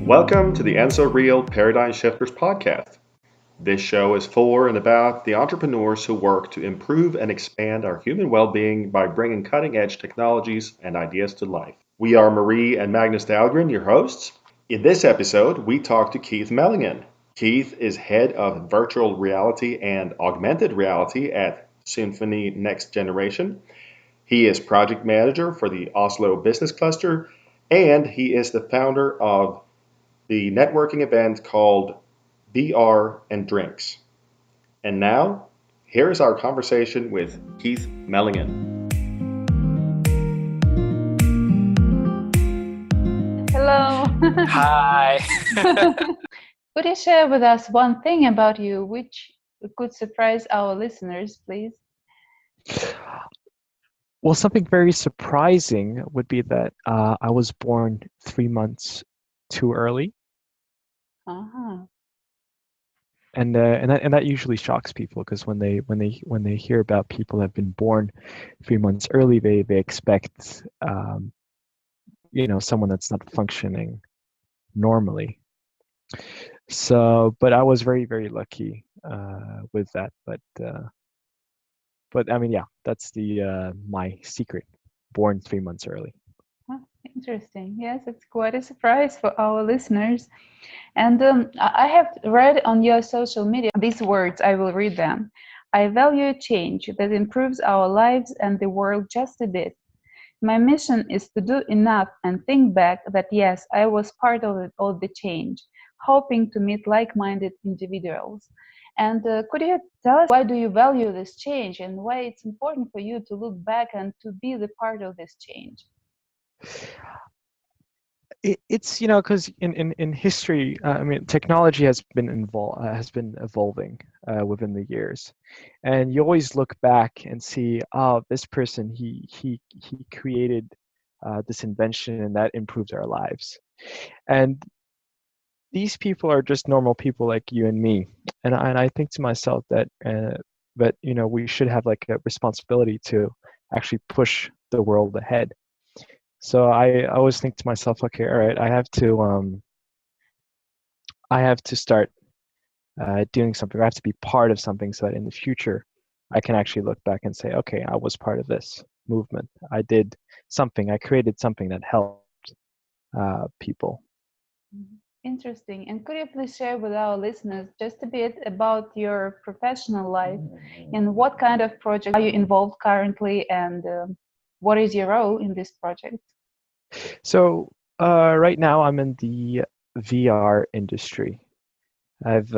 Welcome to the EnsoReal Paradigm Shifters podcast. This show is for and about the entrepreneurs who work to improve and expand our human well-being by bringing cutting-edge technologies and ideas to life. We are Marie and Magnus Dahlgren, your hosts. In this episode, we talk to Keith Mellingen. Keith is head of virtual reality and augmented reality at Symfoni Next Generation. He is project manager for the Oslo business cluster, and he is the founder of the networking event called VR&Drinks. And now, here is our conversation with Keith Mellingen. Hello. Hi. Could you share with us one thing about you which could surprise our listeners, please? Well, something very surprising would be that I was born 3 months too early. Uh-huh. And that usually shocks people, because when they hear about people that have been born 3 months early, they expect someone that's not functioning normally. So, but I was very, very lucky with that. But I mean, yeah, that's the my secret: born 3 months early. Oh, interesting. Yes, it's quite a surprise for our listeners. And I have read on your social media these words. I will read them. I value change that improves our lives and the world just a bit. My mission is to do enough and think back that yes, I was part of it, all the change, hoping to meet like-minded individuals. And could you tell us, why do you value this change and why it's important for you to look back and to be the part of this change? It's because in history, I mean, technology has been evolving within the years, and you always look back and see, oh, this person he created this invention and that improved our lives, and these people are just normal people like you and me, and I think to myself that we should have like a responsibility to actually push the world ahead. So I always think to myself, okay, all right, I have to start doing something. I have to be part of something so that in the future I can actually look back and say, okay, I was part of this movement. I did something. I created something that helped people. Interesting. And could you please share with our listeners just a bit about your professional life and what kind of project are you involved currently, and what is your role in this project? So right now I'm in the VR industry. I've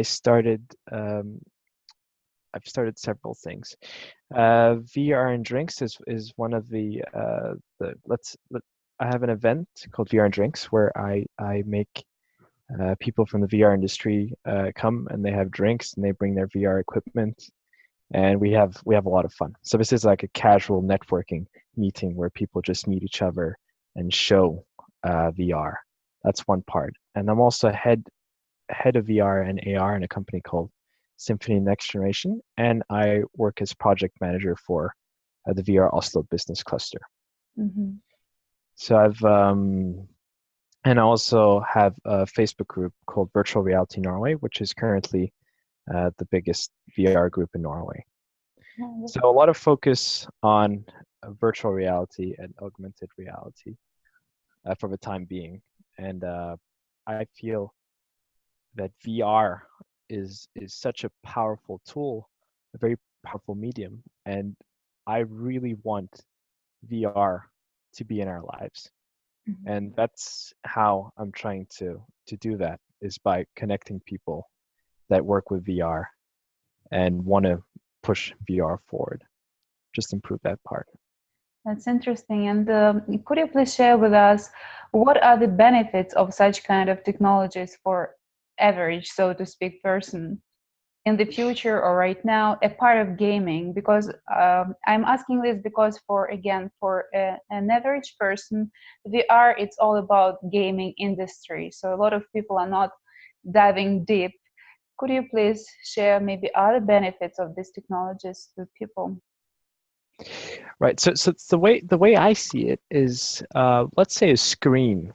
started several things. VR&Drinks is one of the I have an event called VR&Drinks where I make people from the VR industry come, and they have drinks and they bring their VR equipment, and we have a lot of fun. So this is like a casual networking meeting where people just meet each other and show VR. That's one part. And I'm also head of VR and AR in a company called Symfoni Next Generation, and I work as project manager for the VR Oslo business cluster. Mm-hmm. So and I also have a Facebook group called Virtual Reality Norway, which is currently the biggest VR group in Norway. So a lot of focus on virtual reality and augmented reality for the time being. And I feel that VR is such a powerful tool, a very powerful medium, and I really want VR to be in our lives. Mm-hmm. And that's how I'm trying to do that, is by connecting people that work with VR and want to push VR forward, just improve that part. That's interesting. And could you please share with us what are the benefits of such kind of technologies for average, so to speak, person in the future or right now, a part of gaming? Because I'm asking this because for an average person, VR, it's all about gaming industry. So a lot of people are not diving deep. Could you please share maybe other benefits of these technologies to people? Right. So the way I see it is, let's say a screen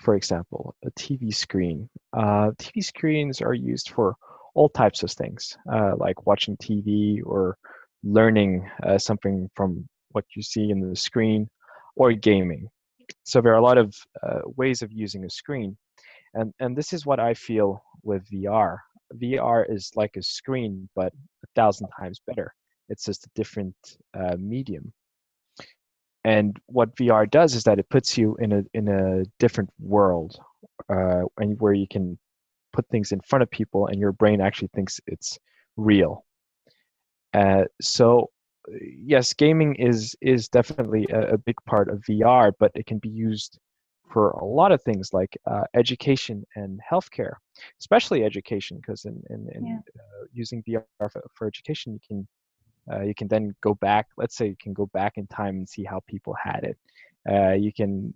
for example, a TV screen. TV screens are used for all types of things, like watching TV or learning something from what you see in the screen, or gaming. So there are a lot of ways of using a screen. And this is what I feel with VR. VR is like a screen, but 1,000 times better. It's just a different medium. And what VR does is that it puts you in a different world, and where you can put things in front of people, and your brain actually thinks it's real. So yes, gaming is definitely a big part of VR, but it can be used for a lot of things like education and healthcare, especially education, because using VR for education, you can then go back. Let's say you can go back in time and see how people had it. You can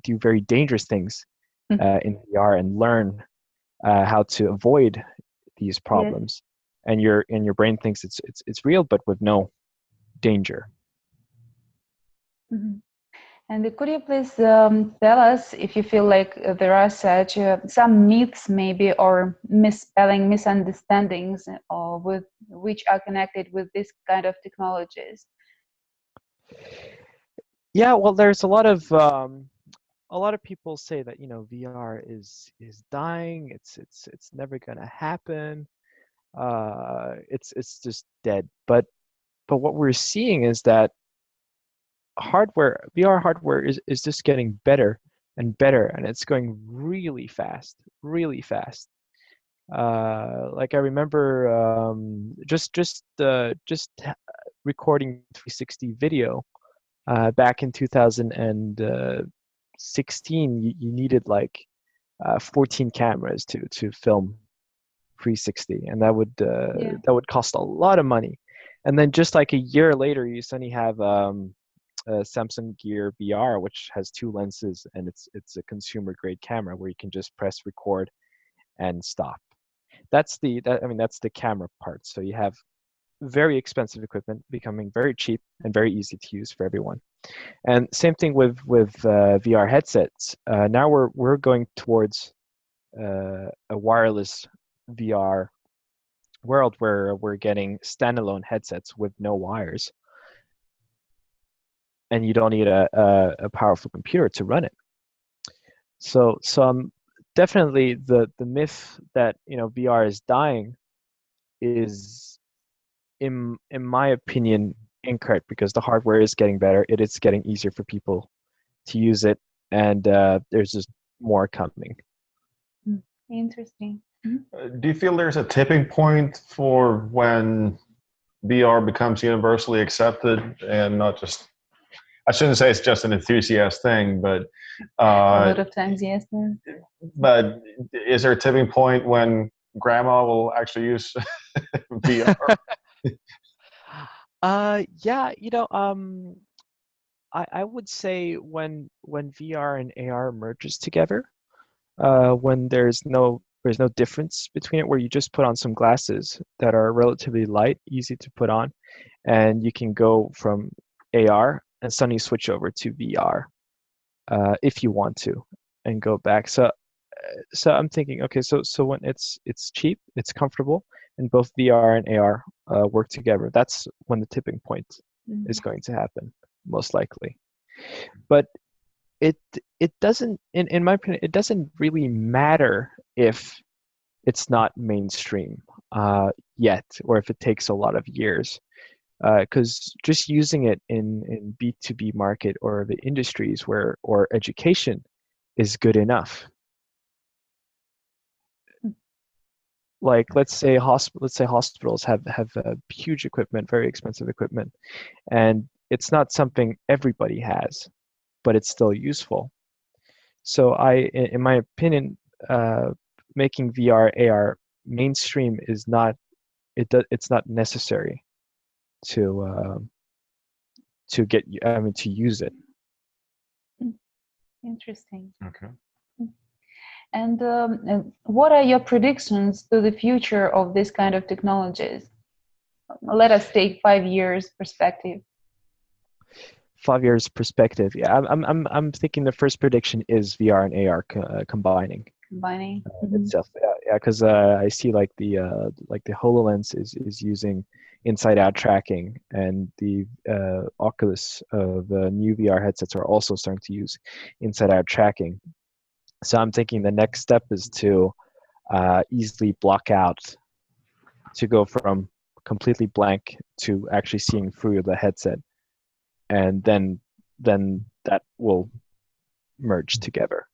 do very dangerous things in VR and learn how to avoid these problems. And your brain thinks it's real, but with no danger. Mm-hmm. And could you please tell us if you feel like there are such some myths maybe, or misspelling, misunderstandings with which are connected with this kind of technologies? Yeah, well, there's a lot of people say that, VR is dying. It's never gonna happen. It's just dead. But what we're seeing is that VR hardware is just getting better and better, and it's going really fast, really fast. Like I remember just recording 360 video back in 2016. You needed like 14 cameras to film 360, and that would cost a lot of money. And then just like a year later, you suddenly have Samsung Gear VR, which has 2 lenses, and it's a consumer grade camera where you can just press record and stop. That's the camera part. So you have very expensive equipment becoming very cheap and very easy to use for everyone. And same thing with VR headsets. Now we're going towards a wireless VR world where we're getting standalone headsets with no wires, and you don't need a powerful computer to run it. So definitely the myth that VR is dying is, in my opinion, incorrect, because the hardware is getting better. It is getting easier for people to use it, and there's just more coming. Interesting. Do you feel there's a tipping point for when VR becomes universally accepted and not just, I shouldn't say it's just an enthusiast thing, but a lot of times, yes. But is there a tipping point when grandma will actually use VR? Yeah, I would say when VR and AR merges together, when there's no difference between it, where you just put on some glasses that are relatively light, easy to put on, and you can go from AR and suddenly switch over to VR if you want to, and go back. So I'm thinking, okay, so when it's cheap, it's comfortable, and both VR and AR work together, that's when the tipping point is going to happen, most likely. But it doesn't, in my opinion, it doesn't really matter if it's not mainstream yet, or if it takes a lot of years, because just using it in B2B market or the industries or education is good enough. Like let's say hospitals have huge equipment, very expensive equipment, and it's not something everybody has, but it's still useful. So in my opinion, making VR AR mainstream is not, it's not necessary to use it. Interesting. Okay. And what are your predictions to the future of this kind of technologies? Let us take 5 years perspective. 5 years perspective. Yeah, I'm thinking the first prediction is VR and AR combining Combining. itself. Yeah, because I see like the HoloLens is using inside out tracking, and the Oculus the new VR headsets are also starting to use inside out tracking. So I'm thinking the next step is to easily block out, to go from completely blank to actually seeing through the headset, and then that will merge together.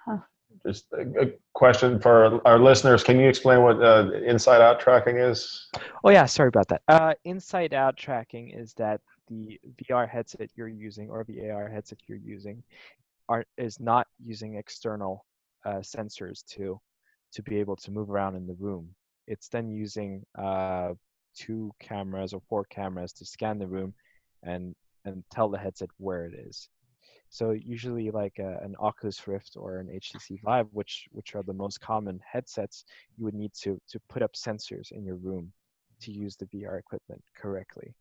Huh. Just a question for our listeners. Can you explain what inside out tracking is? Oh yeah, sorry about that. Inside out tracking is that the VR headset you're using or the AR headset you're using is not using external sensors to be able to move around in the room. It's then using 2 cameras or 4 cameras to scan the room and tell the headset where it is. So usually like an Oculus Rift or an HTC Vive, which are the most common headsets, you would need to put up sensors in your room to use the VR equipment correctly.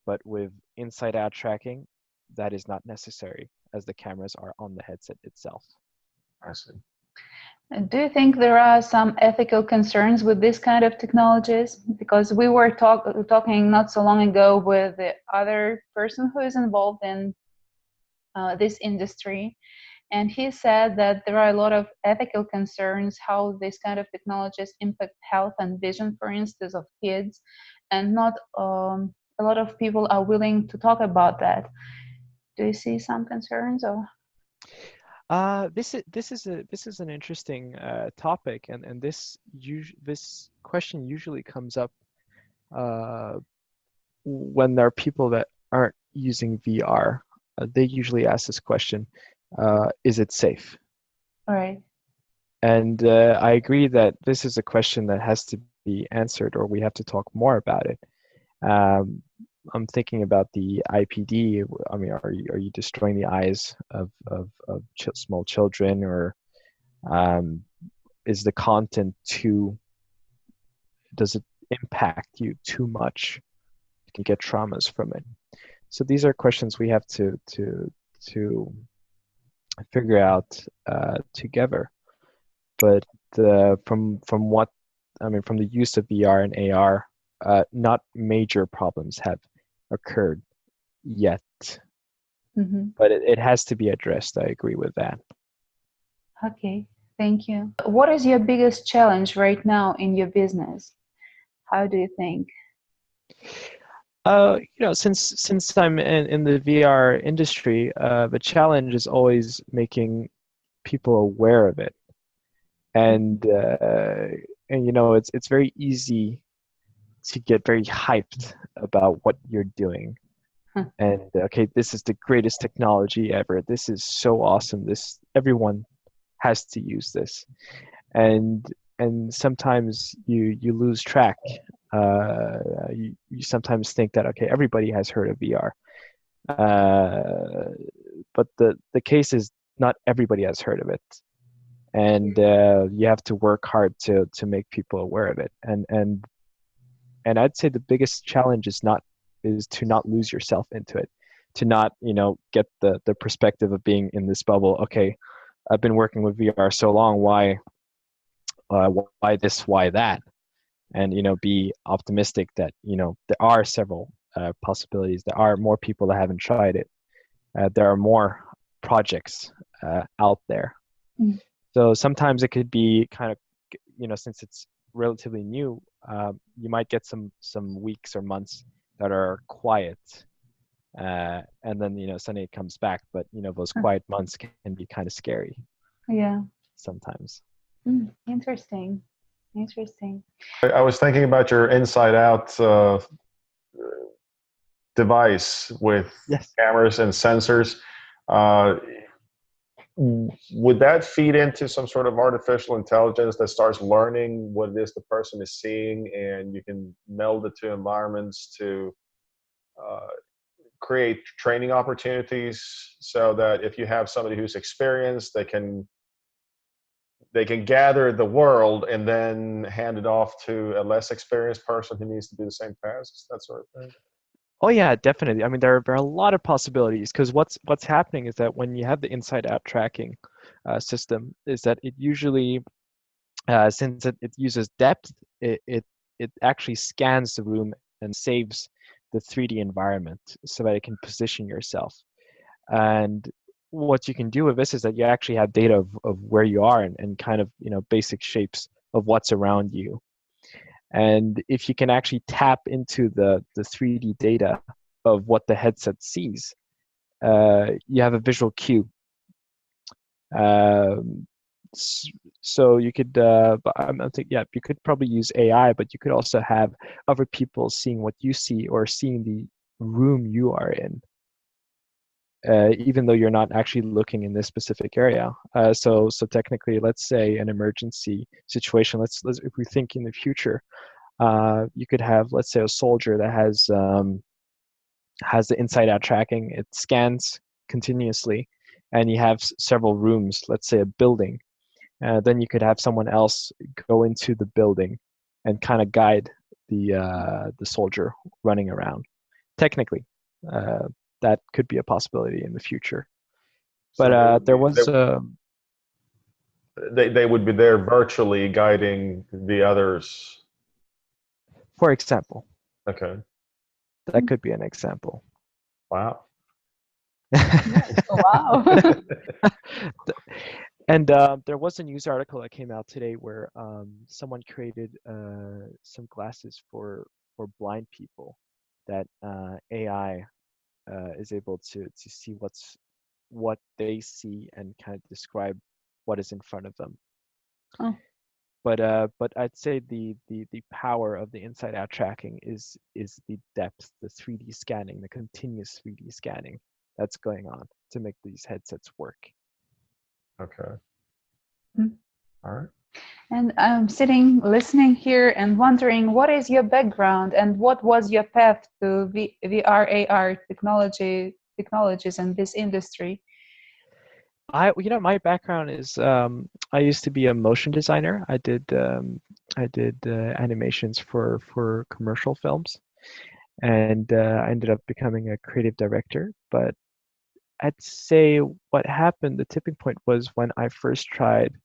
But with inside out tracking, that is not necessary, as the cameras are on the headset itself. I see. Do you think there are some ethical concerns with this kind of technologies? Because we were talking not so long ago with the other person who is involved in this industry, and he said that there are a lot of ethical concerns how this kind of technologies impact health and vision, for instance, of kids, and not a lot of people are willing to talk about that. Do you see some concerns or? This is an interesting topic, and this question usually comes up when there are people that aren't using VR. They usually ask this question: is it safe? All right. And I agree that this is a question that has to be answered, or we have to talk more about it. I'm thinking about the IPD. I mean, are you destroying the eyes of small children, or is the content does it impact you too much? You can get traumas from it. So these are questions we have to figure out together. But from the use of VR and AR, not major problems have occurred yet, but it has to be addressed. I agree with that. Okay, thank you. What is your biggest challenge right now in your business? How do you think? Since I'm in the VR industry, the challenge is always making people aware of it, and it's very easy to get very hyped about what you're doing. And okay, this is the greatest technology ever. This is so awesome. Everyone has to use this, and sometimes you lose track. You sometimes think that okay, everybody has heard of VR, but the case is not everybody has heard of it, and you have to work hard to make people aware of it. And I'd say the biggest challenge is to not lose yourself into it, to not get the perspective of being in this bubble. Okay, I've been working with VR so long, why this, why that, and be optimistic that there are several possibilities. There are more people that haven't tried it. There are more projects out there. So sometimes it could be kind of since it's relatively new, you might get some weeks or months that are quiet, and then suddenly it comes back. But those quiet months can be kind of scary. Yeah. Sometimes. Interesting. I was thinking about your inside out device with cameras and sensors. Would that feed into some sort of artificial intelligence that starts learning what it is the person is seeing, and you can meld the two environments to create training opportunities, so that if you have somebody who's experienced, they can gather the world and then hand it off to a less experienced person who needs to do the same tasks, that sort of thing? Oh yeah, definitely. I mean, there are a lot of possibilities because what's happening is that when you have the inside out tracking system, is that it usually since it uses depth, it actually scans the room and saves the 3D environment so that it can position yourself. And what you can do with this is that you actually have data of where you are and kind of, you know, basic shapes of what's around you. And if you can actually tap into the 3D data of what the headset sees, you have a visual cue. Um, so you could, but I'm thinking, yeah, you could probably use AI, but you could also have other people seeing what you see or seeing the room you are in, even though you're not actually looking in this specific area. So technically, let's say an emergency situation. Let's if we think in the future, you could have, let's say, a soldier that has the inside out tracking. It scans continuously, and you have several rooms, let's say a building. Then you could have someone else go into the building and kind of guide the soldier running around. Technically, that could be a possibility in the future. So But there was, they would be there virtually guiding the others. for example, Okay. that could be an example. Wow. Wow. And there was a news article that came out today where someone created some glasses for blind people that AI is able to see what they see and kind of describe what is in front of them. Oh. But I'd say the power of the inside out tracking is the depth, the 3D scanning, the continuous 3D scanning that's going on to make these headsets work. Okay. Mm. All right. And I'm sitting, listening here and wondering, what is your background and what was your path to VR, AR technologies in this industry? My background is I used to be a motion designer. I did animations for commercial films, and I ended up becoming a creative director. But I'd say what happened, the tipping point was when I first tried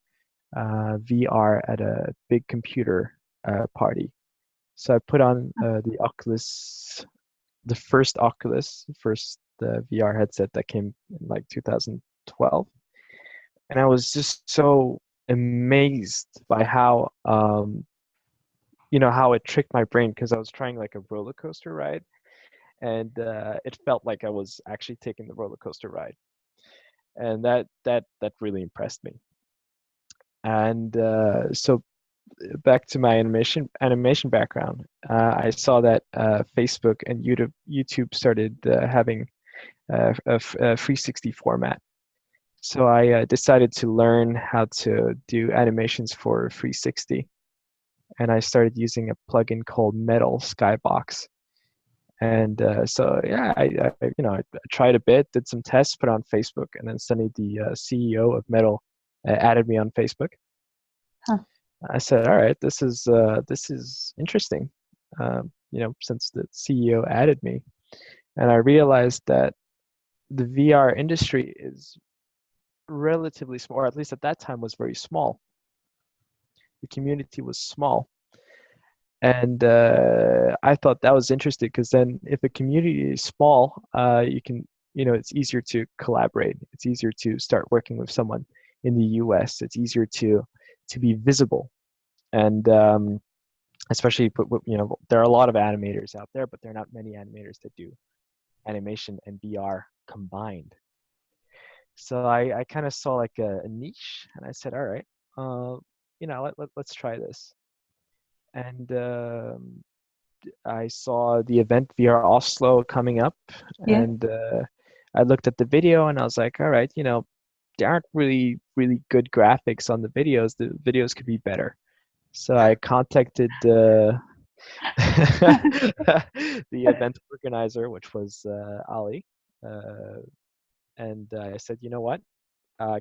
VR at a big computer party. So I put on the Oculus, the first VR headset that came in like 2012. And I was just so amazed by how how it tricked my brain, because I was trying like a roller coaster ride, and it felt like I was actually taking the roller coaster ride, and that really impressed me. And so back to my animation background, I saw that Facebook and YouTube started having a 360 format. So I decided to learn how to do animations for 360, and I started using a plugin called Metal Skybox. And so yeah, I tried a bit, did some tests, put on Facebook, and then suddenly the CEO of Metal added me on Facebook. Huh. I said, all right, this is interesting, since the CEO added me, and I realized that the VR industry is relatively small, or at least at that time was very small. The community was small, and I thought that was interesting, because then if a community is small, you can, it's easier to collaborate. It's easier to start working with someone in the US. It's easier to be visible, and especially there are a lot of animators out there, but there are not many animators that do animation and VR combined. So I kind of saw like a niche, and I said, all right, let's try this. And I saw the event VR Oslo coming up, Yeah. and I looked at the video, and I was like, all right, there aren't really good graphics on the videos. The videos could be better. So I contacted the event organizer, which was Ali, and I said, you know what?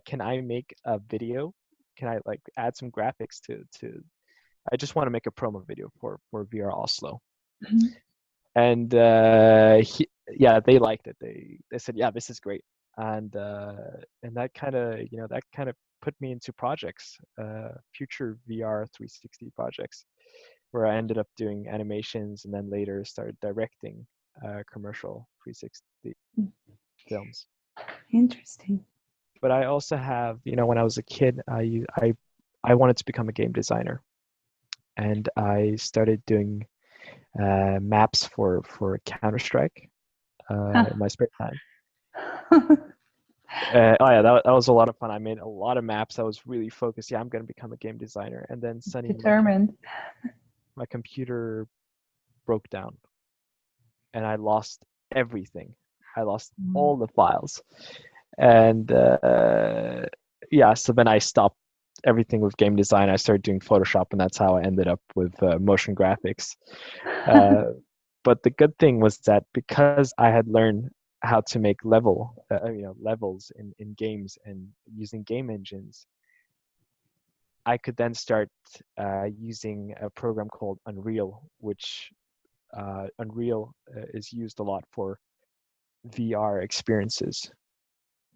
Can I make a video? Can I like add some graphics to? I just want to make a promo video for VR Oslo. Mhm. And yeah, they liked it. They said, yeah, this is great. And that kind of put me into projects, future VR 360 projects, where I ended up doing animations and then later started directing commercial 360 films. Interesting. But I also have, when I was a kid, I wanted to become a game designer, and I started doing maps for Counter-Strike in my spare time. Oh yeah, that was a lot of fun. I made a lot of maps. I was really focused. Yeah, I'm going to become a game designer. And then suddenly Determined. my computer broke down, and I lost everything. I lost all the files. And yeah, so then I stopped everything with game design. I started doing Photoshop, and that's how I ended up with motion graphics. But the good thing was that because I had learned how to make levels in games and using game engines, I could then start using a program called Unreal, which Unreal is used a lot for VR experiences,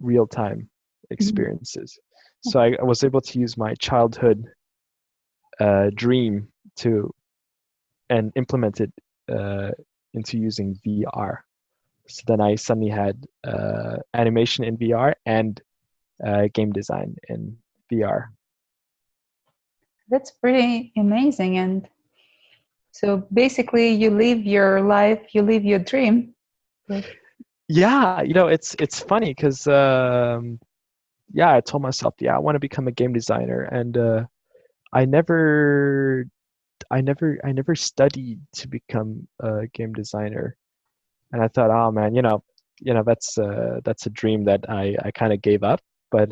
real-time experiences. So I was able to use my childhood dream and implement it into using VR. So then I suddenly had animation in VR and game design in VR. That's pretty amazing. And so basically you live your life, you live your dream. Yeah, it's funny because yeah, I told myself, yeah, I want to become a game designer, and I never studied to become a game designer, and I thought, oh man, that's a dream that I kind of gave up, but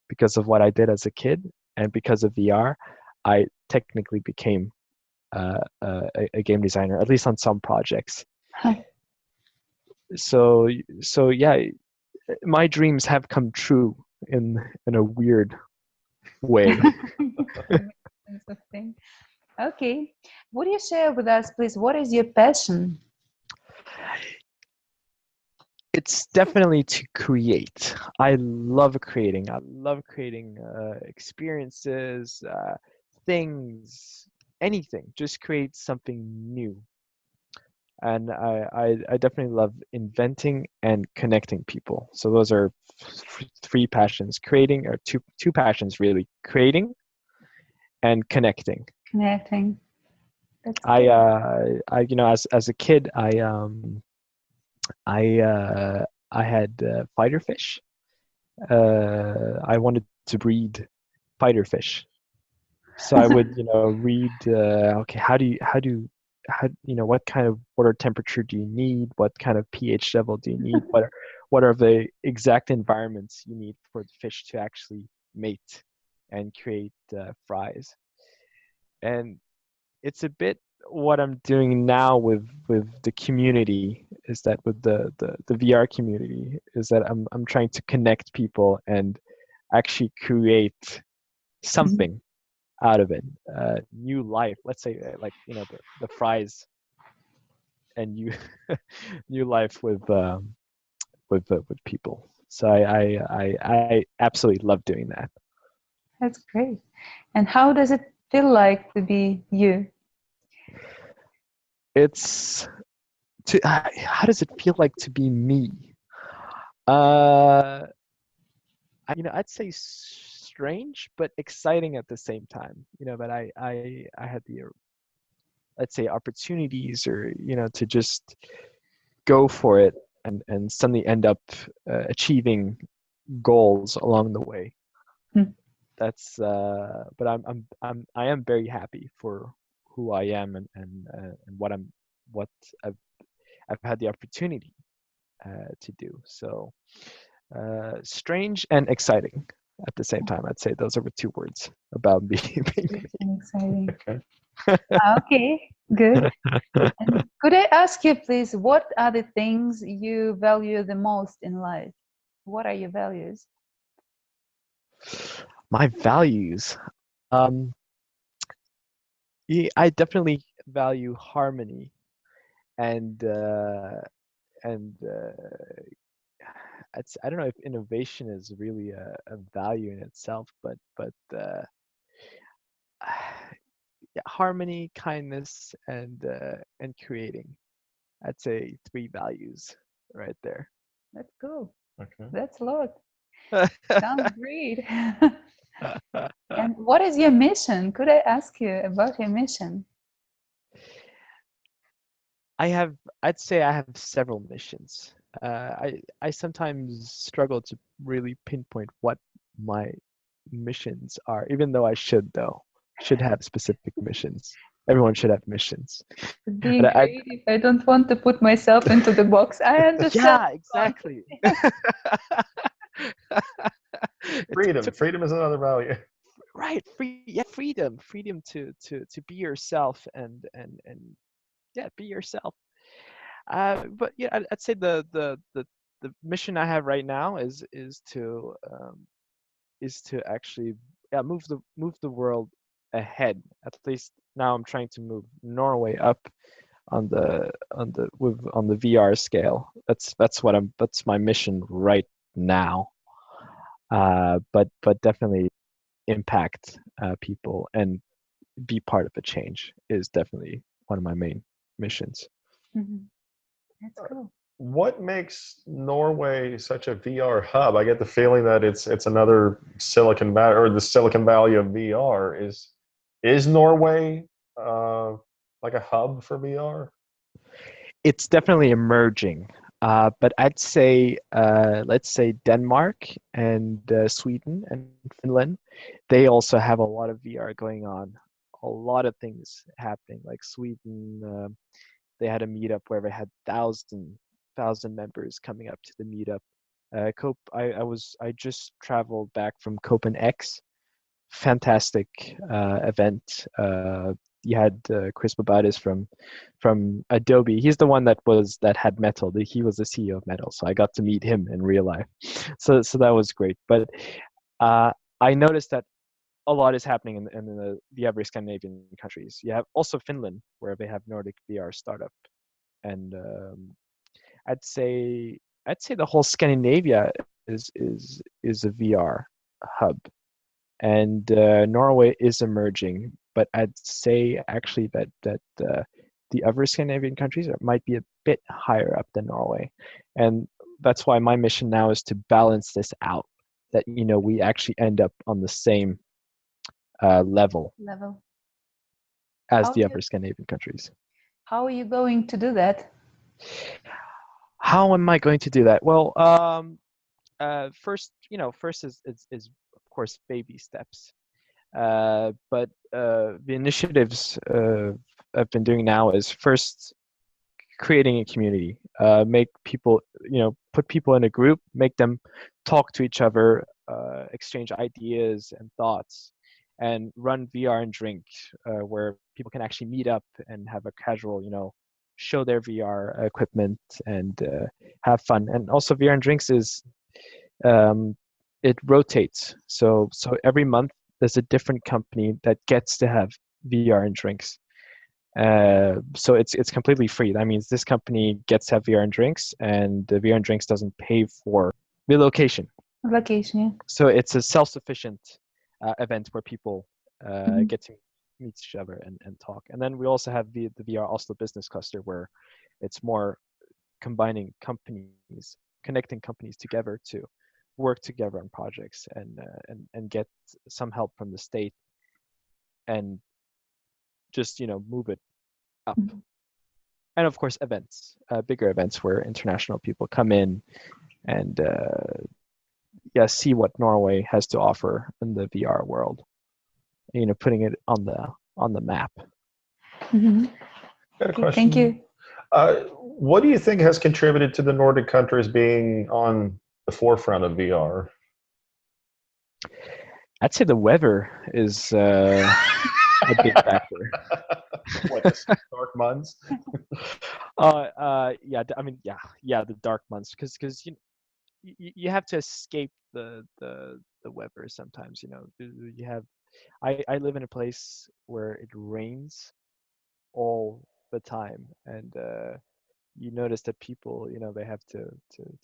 because of what I did as a kid and because of VR, I technically became a game designer, at least on some projects. So yeah, my dreams have come true in a weird way. Okay. Would you share with us, please, what is your passion? It's definitely to create. I love creating. I love creating experiences, things, anything. Just create something new. And I definitely love inventing and connecting people. So those are three passions. Creating, or two passions really: creating and connecting. Connecting. That's as a kid, I had fighter fish. I wanted to breed fighter fish, so I would read, okay, what kind of water temperature do you need, what kind of pH level do you need, what are the exact environments you need for the fish to actually mate and create fries. And it's a bit what I'm doing now with the community, is that with the VR community, is that I'm trying to connect people and actually create something out of it, new life. Let's say like the fries, and new life with people. So I absolutely love doing that. That's great. And how does it feel like to be you? It's how does it feel like to be me? I'd say strange but exciting at the same time. But I had the, let's say, opportunities, or to just go for it and suddenly end up achieving goals along the way. That's but I am very happy for who I am and what I've had the opportunity to do. So strange and exciting at the same time. I'd say those are the two words about being Exciting. Okay, good. And could I ask you, please, what are the things you value the most in life? What are your values? My values. I definitely value harmony and I don't know if innovation is really a value in itself, but yeah, harmony, kindness, and creating. I'd say 3 values right there. That's cool. Okay. That's a lot. Sounds great. And what is your mission? Could I ask you about your mission? I'd say I have several missions. I sometimes struggle to really pinpoint what my missions are, even though I should have specific missions. Everyone should have missions. Being But creative, I don't want to put myself into the box. I understand. yeah, exactly. Freedom. Freedom is another value. Right, freedom to be yourself and yeah, be yourself. But yeah, I'd say the mission I have right now is to actually, yeah, move the world ahead. At least now I'm trying to move Norway up on the VR scale. That's my mission right now. But definitely impact people and be part of a change is definitely one of my main missions. Mhm. That's cool. What makes Norway such a VR hub? I get the feeling that it's another Silicon Valley, or the Silicon Valley of VR. Is Norway like a hub for VR? It's definitely emerging, but I'd say let's say Denmark and Sweden and Finland, they also have a lot of VR going on, a lot of things happening. Like Sweden, they had a meetup where they had thousand members coming up to the meetup. I just traveled back from Copenhagen. Fantastic event. You had Chris Babadis from Adobe. He's the one that had Metal. He was the CEO of Metal, so I got to meet him in real life. So that was great. But I noticed that a lot is happening in the other Scandinavian countries. You have also Finland, where they have Nordic VR startup, and I'd say the whole Scandinavia is a VR hub, and Norway is emerging. But I'd say actually that the other Scandinavian countries might be a bit higher up than Norway, and that's why my mission now is to balance this out. That we actually end up on the same level Level. as How the you other Scandinavian countries. how are you going to do that? How am I going to do that? Well, first is of course baby steps. But the initiatives I've been doing now is first creating a community, make people, put people in a group, make them talk to each other, exchange ideas and thoughts, and run VR&Drink, where people can actually meet up and have a casual, show their VR equipment and have fun. And also VR&Drinks is it rotates. So every month there's a different company that gets to have VR&Drinks. So it's completely free. That means this company gets to have VR&Drinks, and the VR&Drinks doesn't pay for the location. Vacation, yeah. So it's a self-sufficient event where people Mhm. get to meet each other and talk. And then we also have the VR Oslo Business Cluster, where it's more combining companies, connecting companies together to work together on projects and get some help from the state and just move it up. Mhm. And of course events, bigger events where international people come in and see what Norway has to offer in the VR world, putting it on the map. Mhm. Got a Okay, question. thank you. What do you think has contributed to the Nordic countries being on the forefront of VR? I'd say the weather is a big factor. What, the dark months? Yeah, I mean, yeah, the dark months, because you have to escape the weather sometimes. You have. I live in a place where it rains all the time, and you notice that people, they have to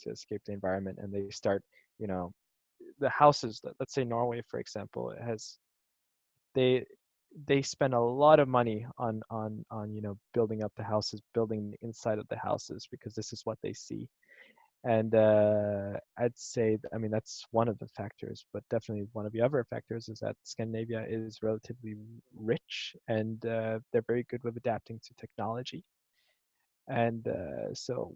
escape the environment, and they start, you know, the houses. Let's say Norway, for example, it has they they spend a lot of money on building up the houses, building the inside of the houses, because this is what they see. And I'd say, I mean, that's one of the factors, but definitely one of the other factors is that Scandinavia is relatively rich, and they're very good with adapting to technology. And so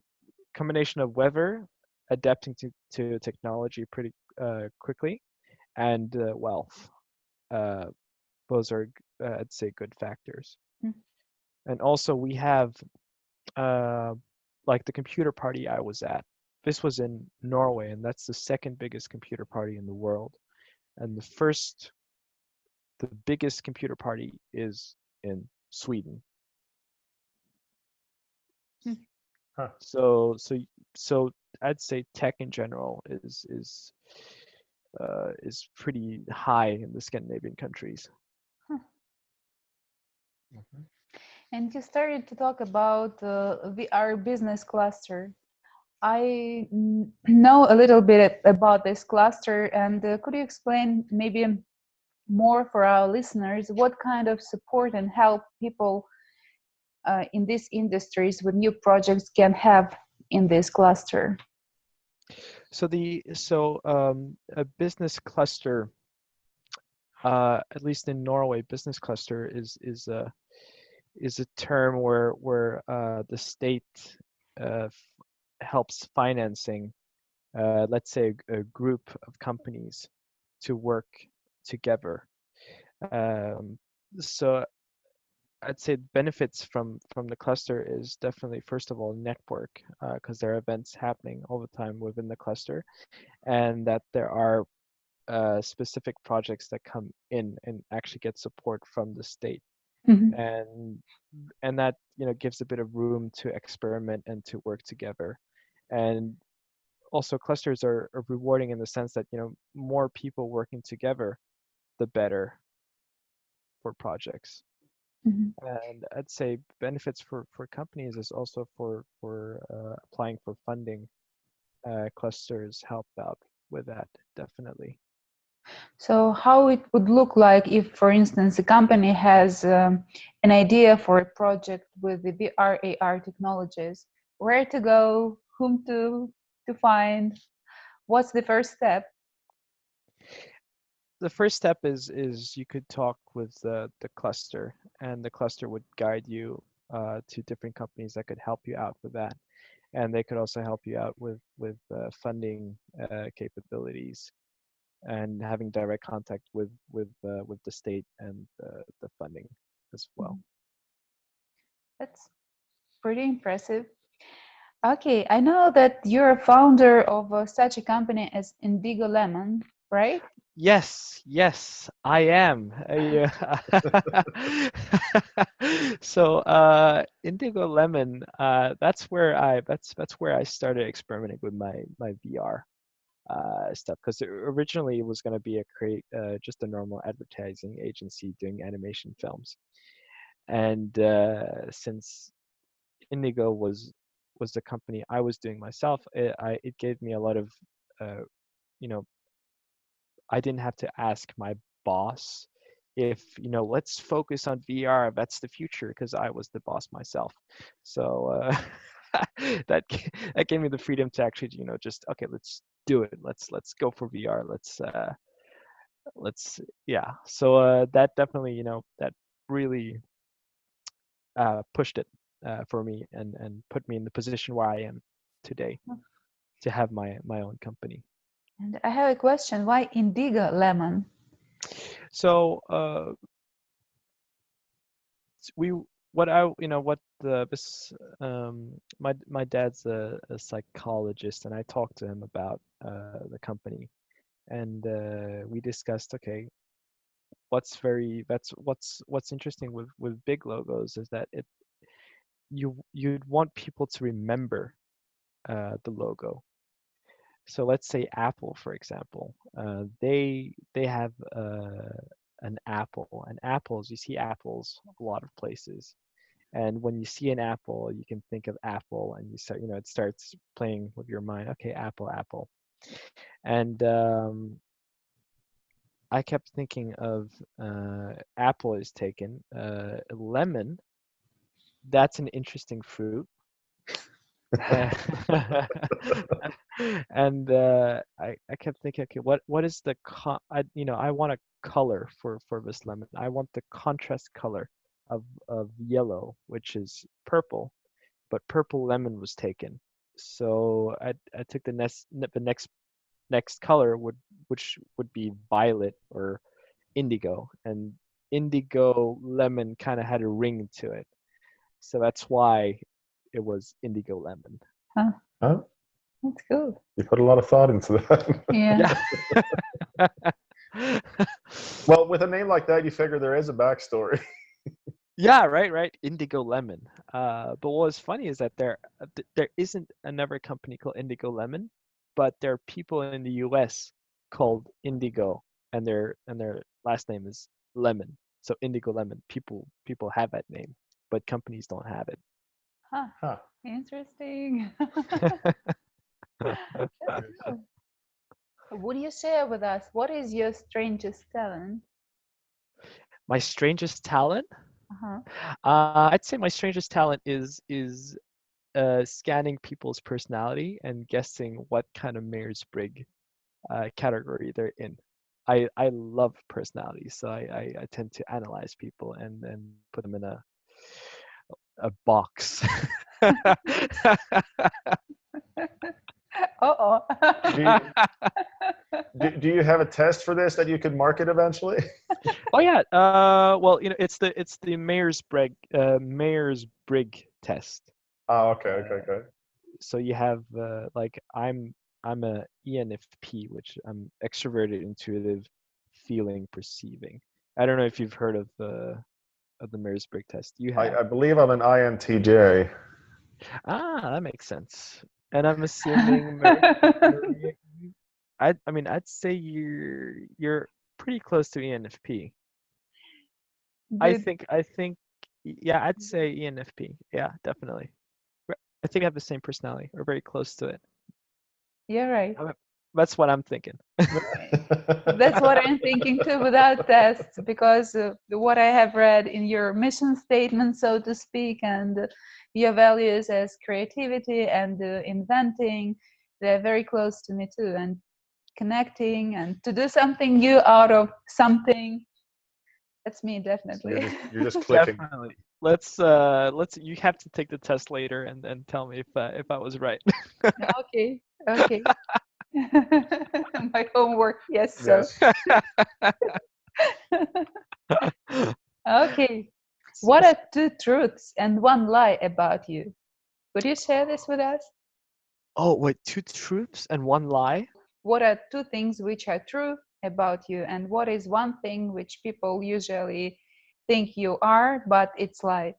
combination of weather, adapting to technology pretty quickly, and wealth. Uh, those are, I'd say, good factors. Mm. And also we have, uh, like the computer party I was at. This was in Norway, and that's the second biggest computer party in the world. And the biggest computer party is in Sweden. Mm. Huh. So I'd say tech in general is pretty high in the Scandinavian countries. Mhm. And you started to talk about VR business cluster. I know a little bit about this cluster, and could you explain maybe more for our listeners what kind of support and help people in these industries with new projects can have in this cluster? So a business cluster, at least in Norway, business cluster is a term where the state helps financing, let's say, a group of companies to work together. Um, so I'd say benefits from the cluster is definitely, first of all, network, because there are events happening all the time within the cluster, and that there are specific projects that come in and actually get support from the state. Mhm. And that, gives a bit of room to experiment and to work together. And also clusters are rewarding in the sense that, more people working together, the better for projects. Mhm. And I'd say benefits for companies is also for applying for funding. Clusters help out with that, definitely. So how it would look like if, for instance, a company has an idea for a project with the VR AR technologies, where to go, whom to find, what's the first step? The first step is you could talk with the cluster, and the cluster would guide you to different companies that could help you out with that, and they could also help you out with funding capabilities, and having direct contact with the state and the funding as well. That's pretty impressive. Okay, I know that you're a founder of such a company as Indigo Lemon, right? Yes, I am. So Indigo Lemon, that's where I started experimenting with my VR stuff, because originally it was going to be just a normal advertising agency doing animation films. And since Indigo was the company I was doing myself, it gave me a lot of, uh, you know I didn't have to ask my boss if, let's focus on VR, that's the future, because I was the boss myself. So that gave me the freedom to actually, just, okay, let's do it. Let's go for VR. Let's yeah. So that definitely, that really pushed it for me, and put me in the position where I am today, to have my own company. And I have a question. Why Indigo Lemon? So we what I what the this my dad's a psychologist, and I talked to him about the company, and we discussed, okay, what's interesting with big logos is that you'd want people to remember the logo. So let's say Apple, for example, they have an apple, and apples, you see apples a lot of places, And when you see an apple, you can think of apple, and you start, it starts playing with your mind. Okay, apple, apple. And I kept thinking of apple is taken, lemon. That's an interesting fruit. And I kept thinking, okay, what is the I want a color for this lemon. I want the contrast color of yellow, which is purple, but purple lemon was taken. So I took the next color which would be violet or indigo, and indigo lemon kind of had a ring to it. So that's why it was indigo lemon. Huh, Huh? that's good. You put a lot of thought into that. Yeah. Well, with a name like that, you figure there is a backstory. Yeah, right. Indigo lemon. But what was funny is that there isn't another company called Indigo Lemon, but there are people in the U.S. called Indigo, and their last name is Lemon. So Indigo Lemon. People have that name, but companies don't have it. Huh. Huh. Interesting. That's cool. Would you share with us what is your strangest talent? My strangest talent? Uh-huh. I'd say my strangest talent is scanning people's personality and guessing what kind of Myers-Briggs category they're in. I love personality, so I tend to analyze people and put them in a box. Uh-oh. Do you have a test for this that you could market eventually? Oh yeah. Well, it's the Myers-Briggs test. Oh, okay. So you have like I'm a ENFP, which I'm extroverted, intuitive, feeling, perceiving. I don't know if you've heard of the Myers-Briggs test. You have. I believe I'm an INTJ. That makes sense. And I'm assuming I'd say you're pretty close to ENFP. I think yeah, I'd say ENFP. Yeah, definitely. I think I have the same personality, or very close to it. You're right. That's what I'm thinking. That's what I'm thinking too without tests, because what I have read in your mission statement, so to speak, and your values as creativity and inventing, they're very close to me too. And connecting and to do something new out of something, that's me, definitely. You're just clicking. Definitely. Let's you have to take the test later and tell me if I was right. Okay. My homework, yes, sir. Okay. What are 2 truths and 1 lie about you? Would you share this with us? Oh, wait, 2 truths and 1 lie? What are 2 things which are true about you, and what is 1 thing which people usually think you are, but it's lie?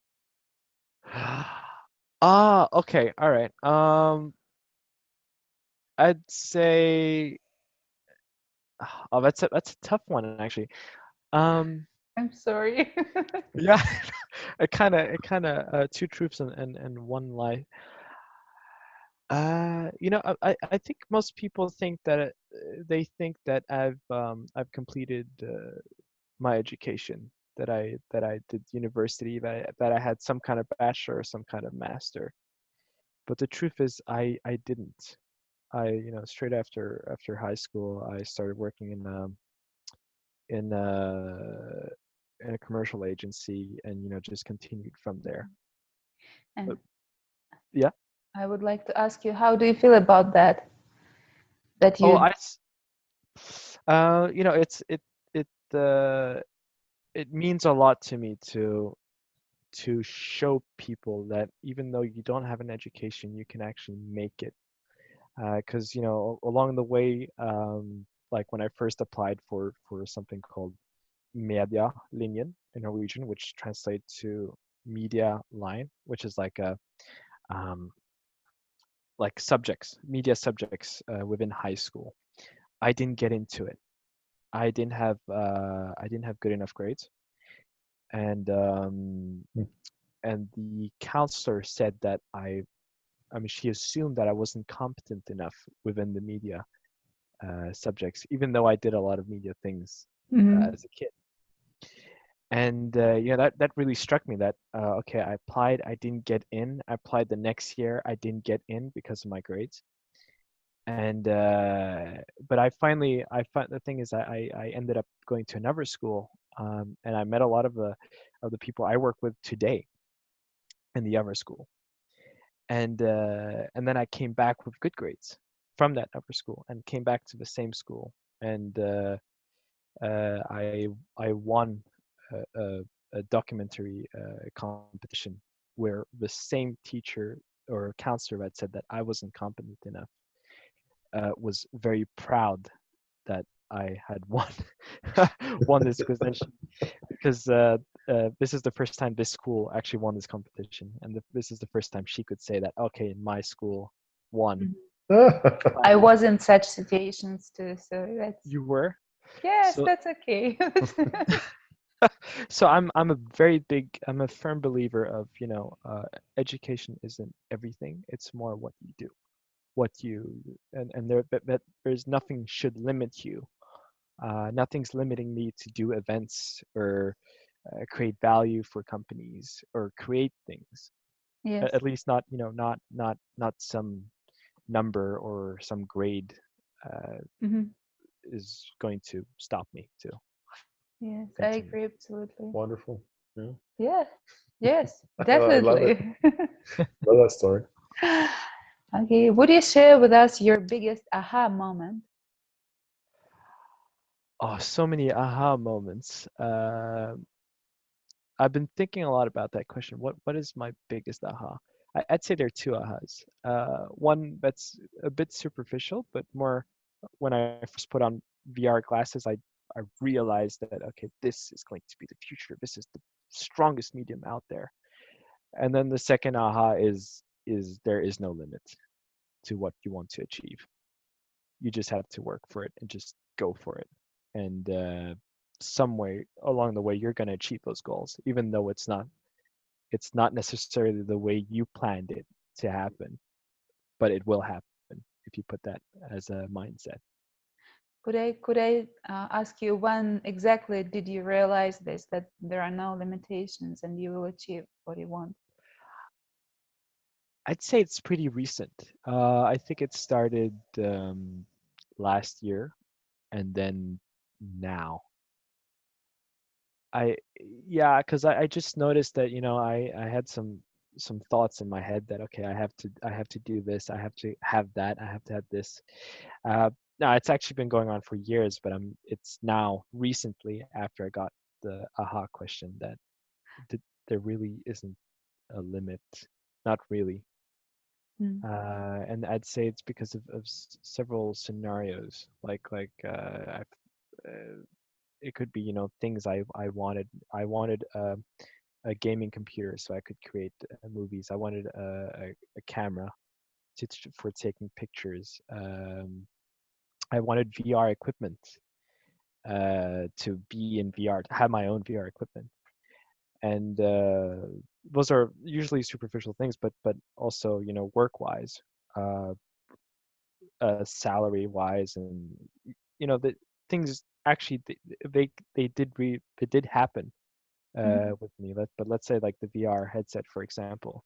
Okay, all right. I'd say, oh, that's a tough one actually. I'm sorry. Yeah, it kind of 2 truths and 1 lie. I think most people think that they think that I've completed my education, that I did university, that I had some kind of bachelor or some kind of master. But the truth is, I didn't. Straight after high school, I started working in a in a commercial agency, and just continued from there. And Yeah. I would like to ask you, how do you feel about that? That you it means a lot to me to show people that even though you don't have an education, you can actually make it. Because along the way, like when I first applied for something called media linjen in Norwegian, which translates to media line, which is like a like media subjects within high school. I didn't get into it. I didn't have good enough grades, and and the counselor said that I mean, she assumed that I wasn't competent enough within the media subjects, even though I did a lot of media things Mhm. as a kid. And yeah, that really struck me that okay, I applied, I didn't get in. I applied the next year, I didn't get in because of my grades. And but I find the thing is I ended up going to another school, and I met a lot of the people I work with today in the other school. And then I came back with good grades from that upper school and came back to the same school. And I won a documentary competition where the same teacher or counselor that said that I wasn't competent enough was very proud that I had won won this position, because this is the first time this school actually won this competition, and this is the first time she could say that, okay, my school won. I was in such situations too, so that's You were? yes, So that's okay. so I'm a firm believer of, education isn't everything. It's more what you do, what you and there's nothing should limit you. Nothing's limiting me to do events or create value for companies or create things. Yes. At least not, not some number or some grade Mhm. is going to stop me to Yes, I continue. agree absolutely. Wonderful. Yeah. Yeah. Yes, I love it. definitely. Love that story. Okay, would you share with us your biggest aha moment? Oh, so many aha moments. I've been thinking a lot about that question. What is my biggest aha? I'd say there are two ahas. One that's a bit superficial, but more when I first put on VR glasses, I realized that, okay, this is going to be the future. This is the strongest medium out there. And then the second aha is there is no limit to what you want to achieve. You just have to work for it and just go for it. And some way along the way, you're going to achieve those goals, even though it's not necessarily the way you planned it to happen, but it will happen if you put that as a mindset. Could I ask you when exactly did you realize this, that there are no limitations and you will achieve what you want? I'd say it's pretty recent. I think it started last year, and then now. I Yeah, because I just noticed that, I had some thoughts in my head that, okay, I have to do this, I have to have that, I have to have this. Uh, no, it's actually been going on for years, but it's now recently after I got the aha question that there really isn't a limit, not really. Mm. And I'd say it's because of several scenarios, it could be, things I wanted. I wanted a gaming computer so I could create movies. I wanted a camera for taking pictures. I wanted VR equipment to be in VR, to have my own VR equipment. And those are usually superficial things, but also, work wise, uh, salary wise, and the things actually they did happen Mhm. with me. But let's say like the VR headset, for example.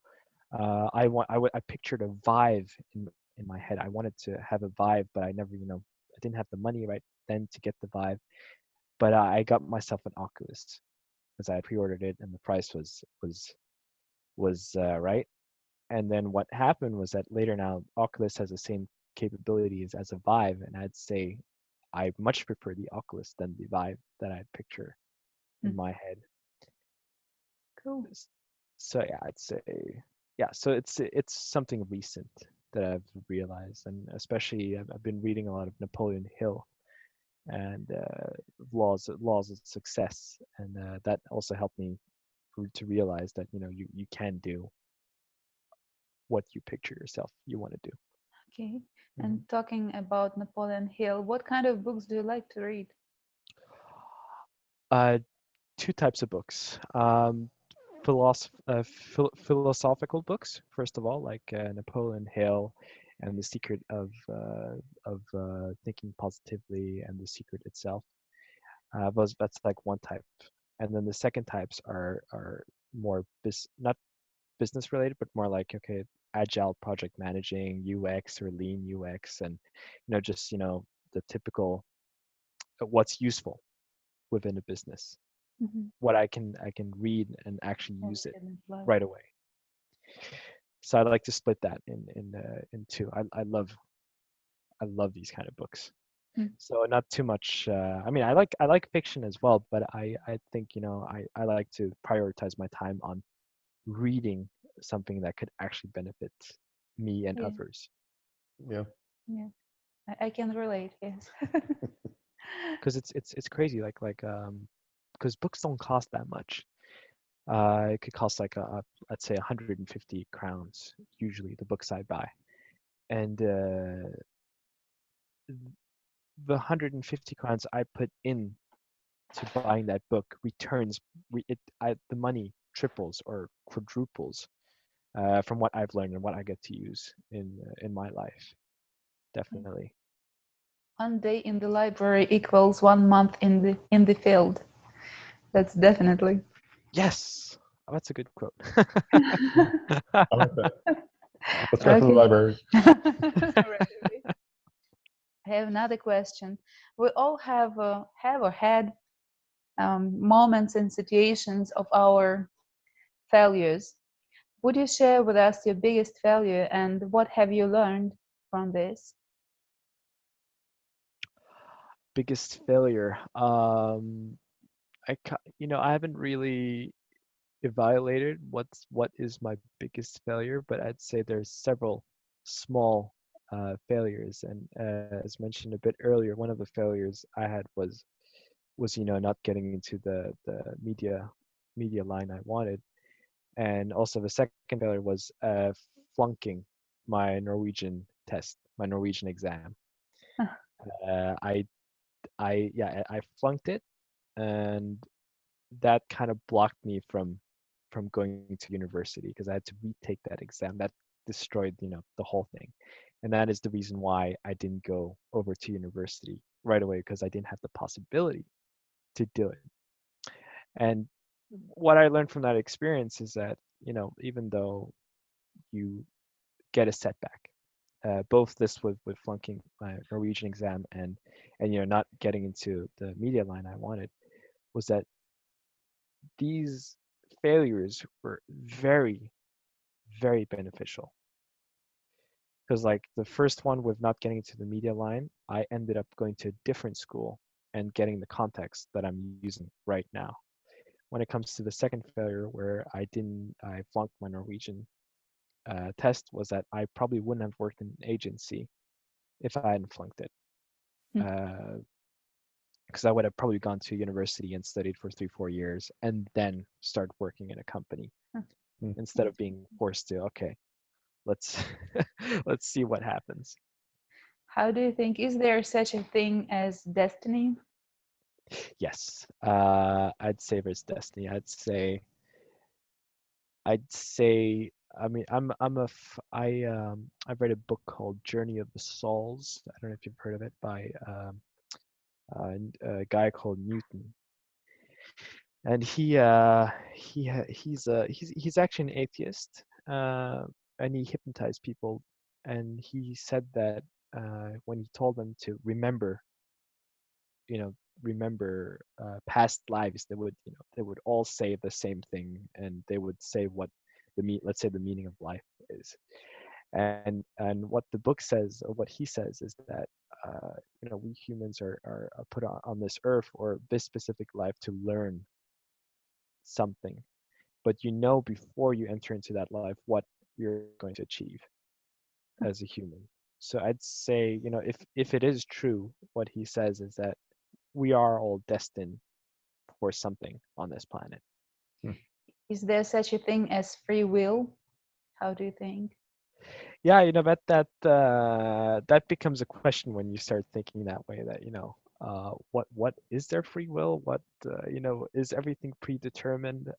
I pictured a Vive in my head. I wanted to have a Vive, but I never, I didn't have the money right then to get the Vive. But I got myself an Oculus because I had pre-ordered it, and the price was right. And then what happened was that later now Oculus has the same capabilities as a Vive, and I'd say I much prefer the Oculus than the Vive that I picture in Mm. my head. Cool. So yeah, I'd say yeah. So it's something recent that I've realized, and especially I've been reading a lot of Napoleon Hill and laws of success, and that also helped me to realize that you can do what you picture yourself you want to do. Okay. Mhm. And talking about Napoleon Hill, what kind of books do you like to read? Uh, Two types of books. philosophical books, first of all, like Napoleon Hill and The Secret of Thinking Positively and The Secret itself. That's like one type, and then the second types are more not business related, but more like, okay, agile project managing, UX or lean UX, and just the typical what's useful within a business, what I can read and actually use it right away. So I like to split that in two. I love these kind of books. So not too much. I mean, I like fiction as well, but I think I like to prioritize my time on reading something that could actually benefit me and others. Yeah. Yeah, I can relate. Yes. Because it's crazy, like because books don't cost that much. It could cost like let's say 150 crowns usually, the books I buy, and the 150 crowns I put in to buying that book returns the money triples or quadruples from what I've learned and what I get to use in my life. Definitely. One day in the library equals 1 month in the field. That's definitely. Yes. Oh, that's a good quote. I like that. Let's go to the library. I have another question. We all have or had moments and situations of our failures. Would you share with us your biggest failure and what have you learned from this? Biggest failure. I haven't really evaluated what is my biggest failure, but I'd say there's several small failures. And as mentioned a bit earlier, one of the failures I had was not getting into the media line I wanted, and also the second failure was flunking my Norwegian test, my Norwegian exam. I flunked it, and that kind of blocked me from going to university because I had to retake that exam. That destroyed the whole thing, and that is the reason why I didn't go over to university right away, because I didn't have the possibility to do it. And what I learned from that experience is that even though you get a setback, both this with flunking my Norwegian exam and not getting into the media line I wanted, was that these failures were very, very beneficial. Because like the first one with not getting into the media line, I ended up going to a different school and getting the context that I'm using right now. When it comes to the second failure, where I flunked my Norwegian test, was that I probably wouldn't have worked in an agency if I hadn't flunked it. Because I would have probably gone to university and studied for 3-4 years and then start working in a company instead of being forced to, okay, let's let's see what happens. How do you think, is there such a thing as destiny? Yes, I'd say there's destiny. I'd say. I mean, I've read a book called Journey of the Souls. I don't know if you've heard of it, by a guy called Newton. And he's actually an atheist, and he hypnotized people. And he said that when he told them to remember past lives, they would all say the same thing, and they would say what let's say the meaning of life is. And what the book says, or what he says, is that we humans are put on this earth or this specific life to learn something, but before you enter into that life what you're going to achieve as a human. So I'd say, if it is true, what he says is that we are all destined for something on this planet. Is there such a thing as free will? How do you think? Yeah, that becomes a question when you start thinking that way, that what is there free will, what is everything predetermined?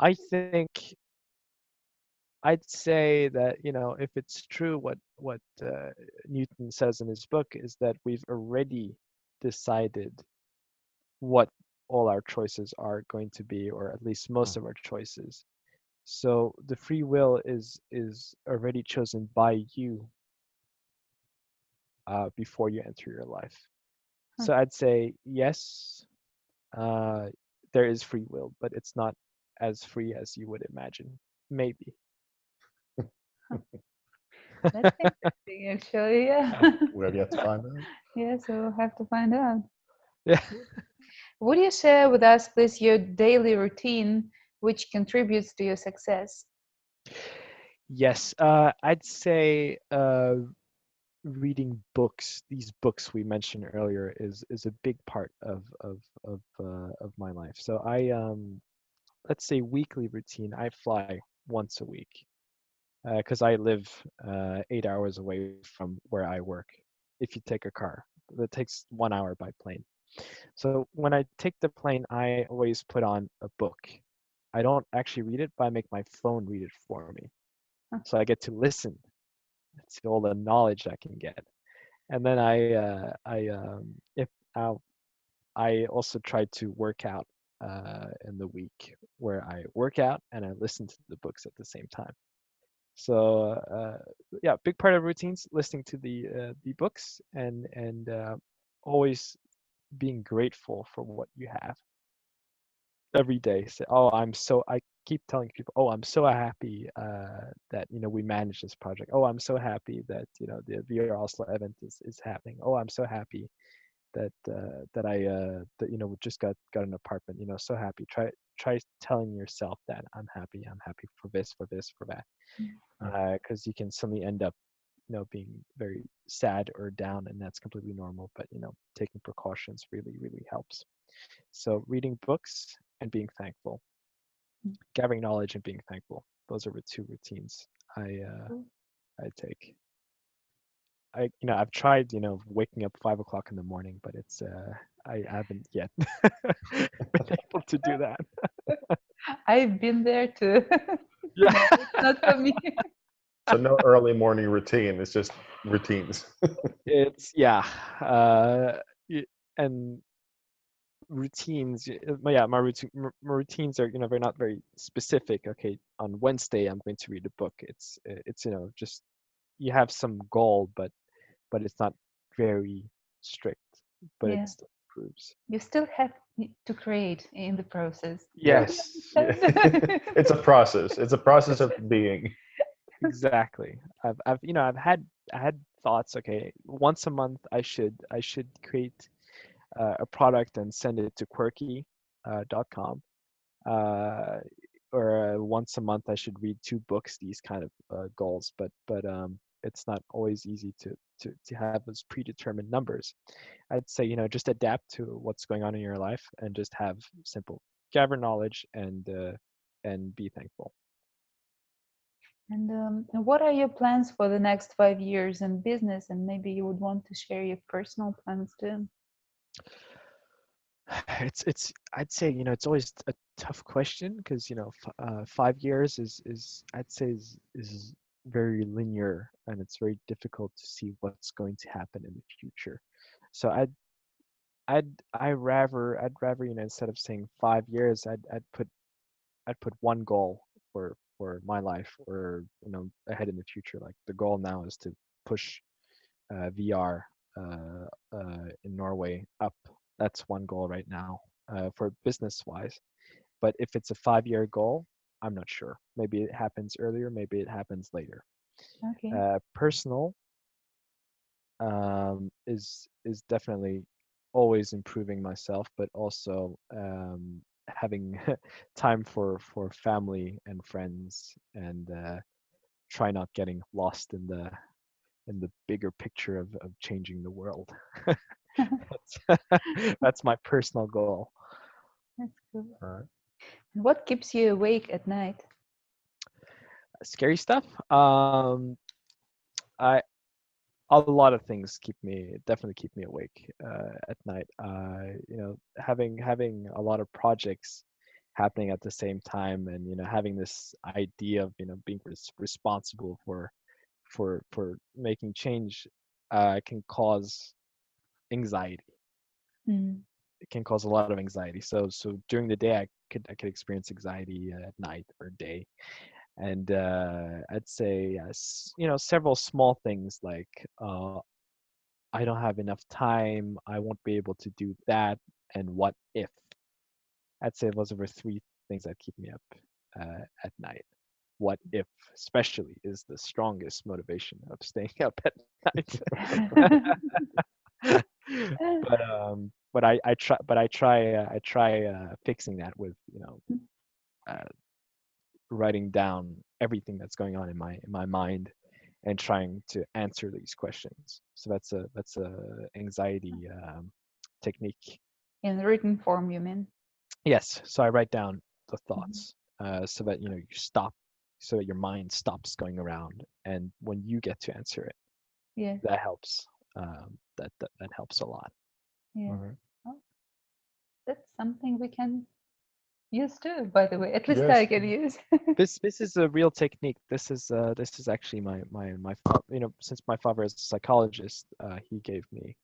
I think I'd say that, if it's true what Newton says in his book, is that we've already decided what all our choices are going to be, or at least most of our choices. So the free will is already chosen by you before you enter your life. So I'd say yes, there is free will, but it's not as free as you would imagine. Maybe. That's interesting, actually. Yeah. We'll get to find out. Yeah, so we'll have to find out. Yeah. Would you share with us, please, your daily routine which contributes to your success? Yes, I'd say reading books. These books we mentioned earlier is a big part of my life. So let's say weekly routine. I fly once a week because I live 8 hours away from where I work. If you take a car, that takes 1 hour by plane. So when I take the plane, I always put on a book. I don't actually read it, but I make my phone read it for me. So I get to listen to all the knowledge I can get. And then if I also try to work out in the week, where I work out and I listen to the books at the same time. So yeah, big part of routines, listening to the books, and always being grateful for what you have every day. Say, I keep telling people, oh, I'm so happy that we managed this project. Oh, I'm so happy that the VR Oslo event is happening. Oh, I'm so happy that we just got an apartment. So happy. Try telling yourself that I'm happy. I'm happy for this, for this, for that, because you can suddenly end up being very sad or down, and that's completely normal. But taking precautions really really helps. So reading books and being thankful, gathering knowledge and being thankful. Those are the two routines I take. I've tried waking up 5 o'clock in the morning, but it's I haven't yet been able to do that. I've been there too. Yeah. No, it's not for me. So no early morning routine. It's just routines. It's and routines. My routines are they're not very specific. Okay, on Wednesday I'm going to read a book. It's just you have some goal, but it's not very strict, but it Yeah, still improves. you still have to create in the process. Yes, Yeah. It's a process. It's a process of being. exactly. I've had thoughts. Okay, once a month I should create a product and send it to quirky.com. Or once a month I should read 2 books. These kind of goals, but it's not always easy to have those predetermined numbers. I'd say just adapt to what's going on in your life and just have simple gather knowledge and be thankful. And what are your plans for the next 5 years in business? And maybe you would want to share your personal plans too. It's I'd say it's always a tough question because 5 years is I'd say is very linear, and it's very difficult to see what's going to happen in the future. So I'd rather instead of saying 5 years, I'd put one goal for my life, or ahead in the future. Like the goal now is to push VR in Norway up. That's one goal right now for business wise. But if it's a 5-year goal, I'm not sure. Maybe it happens earlier, maybe it happens later. Okay. Personal is definitely always improving myself, but also having time for family and friends, and try not getting lost in the bigger picture of changing the world. that's, that's my personal goal. That's cool. All right. And what keeps you awake at night? Scary stuff. I A lot of things definitely keep me awake at night. Having a lot of projects happening at the same time, and having this idea of being responsible for making change can cause anxiety. Mm. It can cause a lot of anxiety. So during the day, I could experience anxiety at night or day, and I'd say several small things like I don't have enough time, I won't be able to do that, and what if. I'd say those are three things that keep me up at night. What if, especially, is the strongest motivation of staying up at night. But I try fixing that with uh, writing down everything that's going on in my mind and trying to answer these questions. So that's a anxiety technique. In written form, you mean? Yes. So I write down the Mhm. thoughts so that you stop, so that your mind stops going around, and when you get to answer it, Yes, that helps. That helps a lot. yes. Mhm. Oh, that's something we can use too, by the way. At least Yes. I can use. This is a real technique. This is actually since my father is a psychologist, he gave me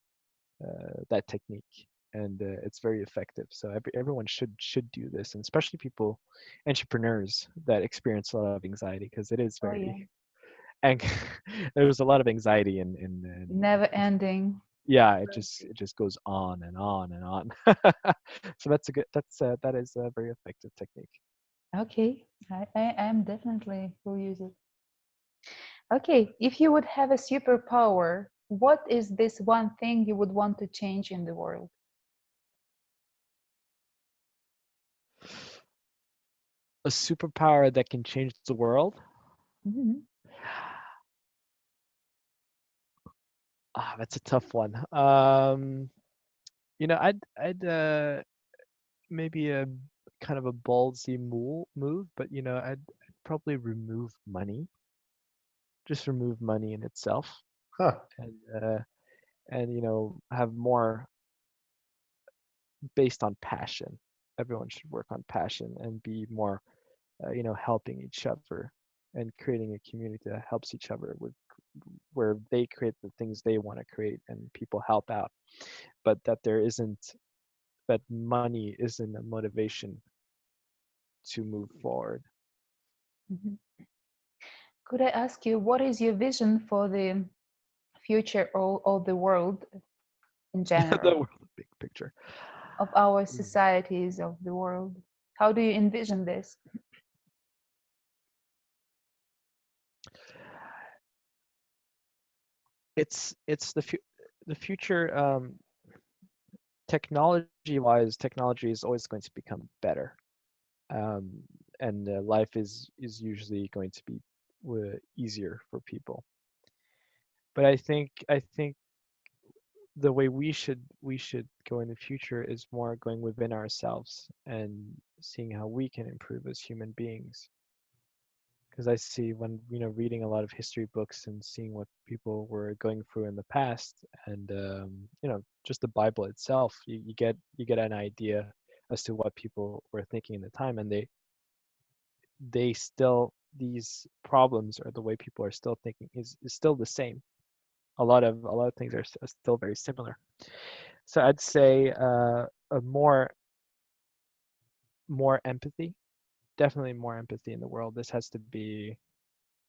that technique, and it's very effective. So everyone should do this, and especially people, entrepreneurs that experience a lot of anxiety, because it is Oh, yeah. very and there's a lot of anxiety Never ending. yeah, it just goes on and on and on. So that is a very effective technique. Okay, I am definitely will use it. Okay, if you would have a superpower, what is this one thing you would want to change in the world? A superpower that can change the world. Mhm. That's a tough one. I'd maybe a kind of a ballsy move, but I'd probably remove money. Just remove money in itself, Huh. and have more based on passion. Everyone should work on passion and be more, helping each other and creating a community that helps each other with where they create the things they want to create and people help out, but that money isn't a motivation to move forward. Mhm. Could I ask you, what is your vision for the future of the world in The general, world big picture. of our Mm. societies, of the world? How do you envision this? It's the future. Technology wise, technology is always going to become better, um, and life is usually going to be easier for people. But I think the way we should go in the future is more going within ourselves and seeing how we can improve as human beings. Because I see, when reading a lot of history books and seeing what people were going through in the past, and just the Bible itself, you get an idea as to what people were thinking in the time, and they still, these problems, or the way people are still thinking, is still the same. A lot of things are still very similar. So I'd say a more empathy, definitely more empathy in the world. This has to be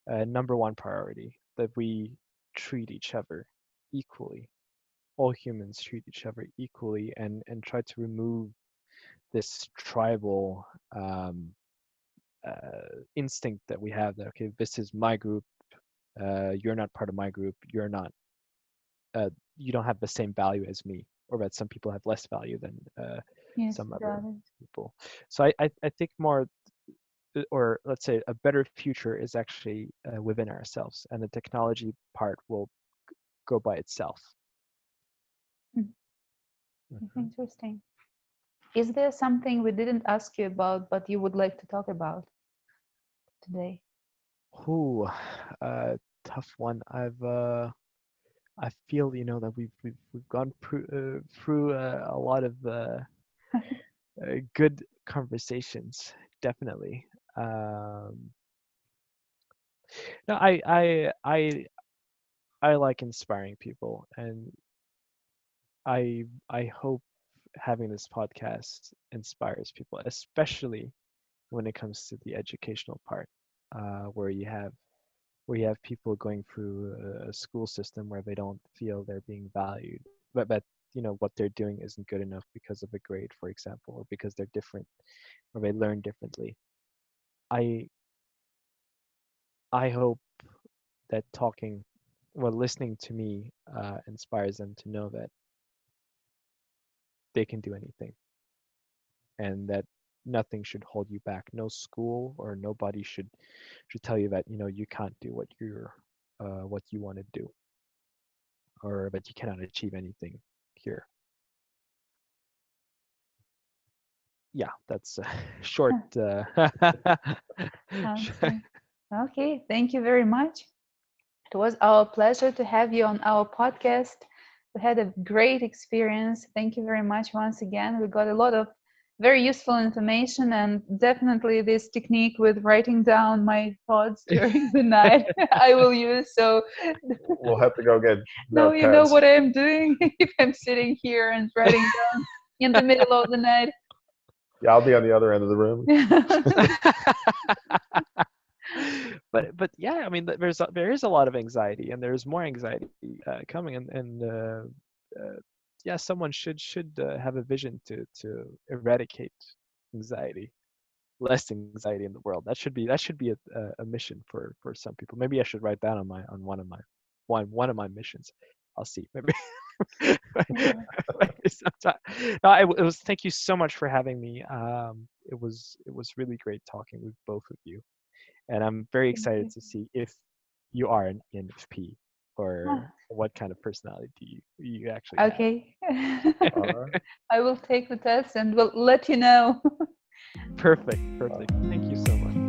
number one priority, that we treat each other equally. All humans treat each other equally, and try to remove this tribal instinct that we have, that okay, this is my group, you're not part of my group, uh, you don't have the same value as me, or that some people have less value than Yes, some got other it. people. So I think more, or let's say a better future is actually within ourselves, and the technology part will go by itself. Mm, that's Mhm. interesting. Is there something we didn't ask you about, but you would like to talk about today? Ooh, tough one. I feel that we've gone through a lot of good conversations, definitely. No, I like inspiring people, and I hope having this podcast inspires people, especially when it comes to the educational part, where you have people going through a school system where they don't feel they're being valued, but what they're doing isn't good enough because of a grade, for example, or because they're different, or they learn differently. I I hope that listening to me inspires them to know that they can do anything, and that nothing should hold you back. No school or nobody should tell you that you can't do what you want to do, or that you cannot achieve anything here. Yeah, that's a short. Awesome. Okay, thank you very much. It was our pleasure to have you on our podcast. We had a great experience. Thank you very much once again. We got a lot of very useful information, and definitely this technique with writing down my thoughts during the night I will use. So We'll have to go get now you know notepads. what I'm doing if I'm sitting here and writing down in the middle of the night. Yeah, I'll be on the other end of the room. But yeah, I mean, there is a lot of anxiety, and there's more anxiety coming, and yeah, someone should have a vision to eradicate anxiety, less anxiety in the world. That should be a mission for some people. Maybe I should write that on one of my missions. I'll see. Maybe. Maybe sometime. No, it was. Thank you so much for having me. It was really great talking with both of you, and I'm very excited to see if you are an ENFP, or what kind of personality you actually have. Okay. Alright. I will take the test and will let you know. Perfect. Thank you so much.